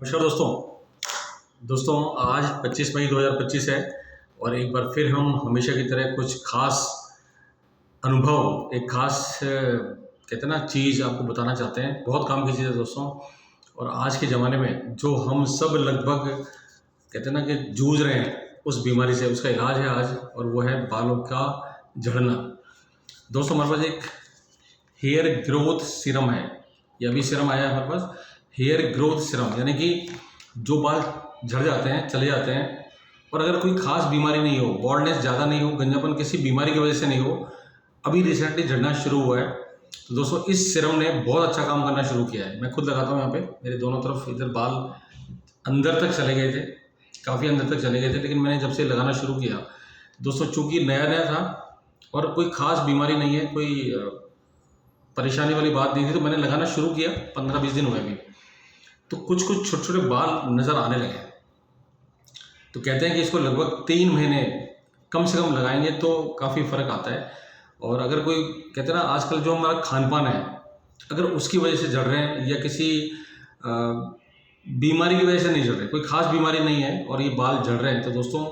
नमस्कार दोस्तों आज 25 मई 2025 है और एक बार फिर हम हमेशा की तरह कुछ खास अनुभव, एक खास कहते हैं ना चीज़ आपको बताना चाहते हैं। बहुत काम की चीज़ है दोस्तों। और आज के ज़माने में जो हम सब लगभग कहते हैं ना कि जूझ रहे हैं उस बीमारी से, उसका इलाज है आज, और वो है बालों का झड़ना। दोस्तों हमारे पास एक हेयर ग्रोथ सीरम है। ये अभी सीरम आया है हमारे पास, हेयर ग्रोथ सीरम, यानी कि जो बाल झड़ जाते हैं, चले जाते हैं, और अगर कोई खास बीमारी नहीं हो, बॉल्डनेस ज़्यादा नहीं हो, गंजापन किसी बीमारी की वजह से नहीं हो, अभी रिसेंटली झड़ना शुरू हुआ है, तो दोस्तों इस सीरम ने बहुत अच्छा काम करना शुरू किया है। मैं खुद लगाता हूँ। यहाँ पे मेरे दोनों तरफ इधर बाल अंदर तक चले गए थे, काफ़ी अंदर तक चले गए थे, लेकिन मैंने जब से लगाना शुरू किया दोस्तों, चूँकि नया नया था और कोई ख़ास बीमारी नहीं है, कोई परेशानी वाली बात नहीं थी, तो मैंने लगाना शुरू किया। 15-20 दिन हुए अभी, तो कुछ कुछ छोटे छोटे बाल नज़र आने लगे। तो कहते हैं कि इसको लगभग 3 महीने कम से कम लगाएंगे तो काफ़ी फ़र्क आता है। और अगर कोई कहते हैं ना, आजकल जो हमारा खान पान है, अगर उसकी वजह से झड़ रहे हैं या किसी बीमारी की वजह से नहीं झड़ रहे, कोई ख़ास बीमारी नहीं है और ये बाल झड़ रहे हैं, तो दोस्तों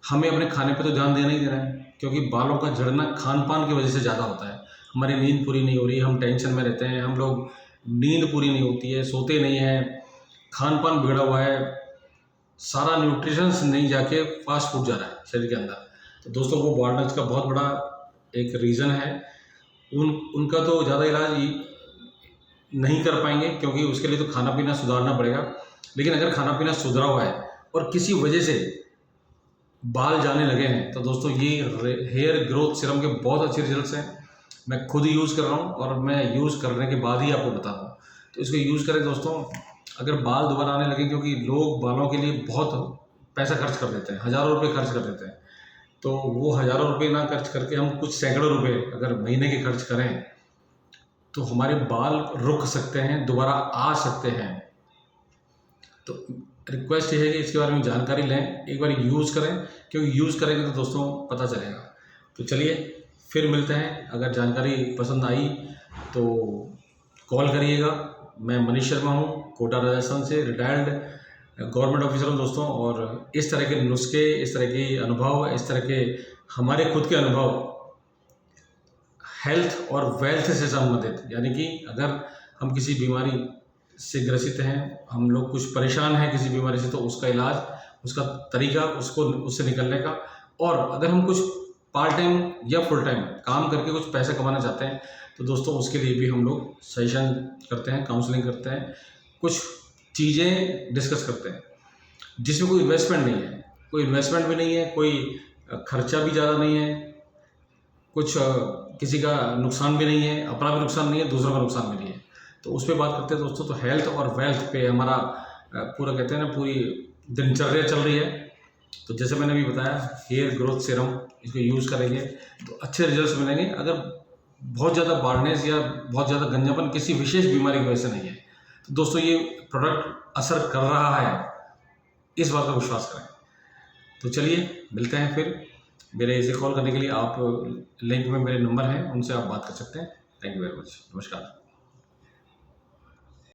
हमें अपने खाने पे तो ध्यान देना ही देना है, क्योंकि बालों का झड़ना खान पान की वजह से ज़्यादा होता है। हमारी नींद पूरी नहीं हो रही, हम टेंशन में रहते हैं, हम लोग नींद पूरी नहीं होती है, सोते नहीं हैं, खान पान बिगड़ा हुआ है, सारा न्यूट्रिशंस नहीं जाके फास्ट फूड जा रहा है शरीर के अंदर। तो दोस्तों वो बॉल्डनेस का बहुत बड़ा एक रीज़न है। उनका तो ज़्यादा इलाज नहीं कर पाएंगे, क्योंकि उसके लिए तो खाना पीना सुधारना पड़ेगा। लेकिन अगर खाना पीना सुधरा हुआ है और किसी वजह से बाल जाने लगे हैं, तो दोस्तों ये हेयर ग्रोथ सीरम के बहुत अच्छे रिजल्ट्स हैं। मैं खुद यूज़ कर रहा हूँ और मैं यूज़ करने के बाद ही आपको बता रहा हूँ। तो इसको यूज़ करें दोस्तों। अगर बाल दोबारा आने लगे, क्योंकि लोग बालों के लिए बहुत पैसा खर्च कर देते हैं, हज़ारों रुपये खर्च कर देते हैं, तो वो हज़ारों रुपये ना खर्च करके हम कुछ सैकड़ों रुपये अगर महीने के खर्च करें, तो हमारे बाल रुक सकते हैं, दोबारा आ सकते हैं। तो रिक्वेस्ट ये है कि इसके बारे में जानकारी लें, एक बार यूज़ करें, क्योंकि यूज़ करेंगे तो दोस्तों पता चलेगा। तो चलिए फिर मिलते हैं। अगर जानकारी पसंद आई तो कॉल करिएगा। मैं मनीष शर्मा हूँ, कोटा राजस्थान से, रिटायर्ड गवर्नमेंट ऑफिसर हूँ दोस्तों। और इस तरह के नुस्खे, इस तरह के अनुभव, इस तरह के हमारे खुद के अनुभव हेल्थ और वेल्थ से संबंधित, यानी कि अगर हम किसी बीमारी से ग्रसित हैं, हम लोग कुछ परेशान हैं किसी बीमारी से, तो उसका इलाज, उसका तरीका, उससे निकलने का, और अगर हम कुछ पार्ट टाइम या फुल टाइम काम करके कुछ पैसे कमाना चाहते हैं, तो दोस्तों उसके लिए भी हम लोग सजेशन करते हैं, काउंसलिंग करते हैं, कुछ चीज़ें डिस्कस करते हैं जिसमें कोई इन्वेस्टमेंट नहीं है, कोई इन्वेस्टमेंट भी नहीं है, कोई खर्चा भी ज़्यादा नहीं है, कुछ किसी का नुकसान भी नहीं है, अपना भी नुकसान नहीं है, दूसरों का नुकसान भी नहीं है। तो उस पर बात करते हैं दोस्तों। तो हेल्थ और वेल्थ पे हमारा पूरा कहते हैं ना, पूरी दिनचर्या चल रही है। तो जैसे मैंने अभी बताया, हेयर ग्रोथ सीरम, इसको यूज़ करेंगे तो अच्छे रिजल्ट्स मिलेंगे। अगर बहुत ज़्यादा बार्डनेस या बहुत ज़्यादा गंजापन किसी विशेष बीमारी की वजह से नहीं है, तो दोस्तों ये प्रोडक्ट असर कर रहा है, इस बात का विश्वास करें। तो चलिए मिलते हैं फिर। मेरे इसे कॉल करने के लिए आप लिंक में मेरे नंबर हैं, उनसे आप बात कर सकते हैं। Thank you very much. नमस्कार।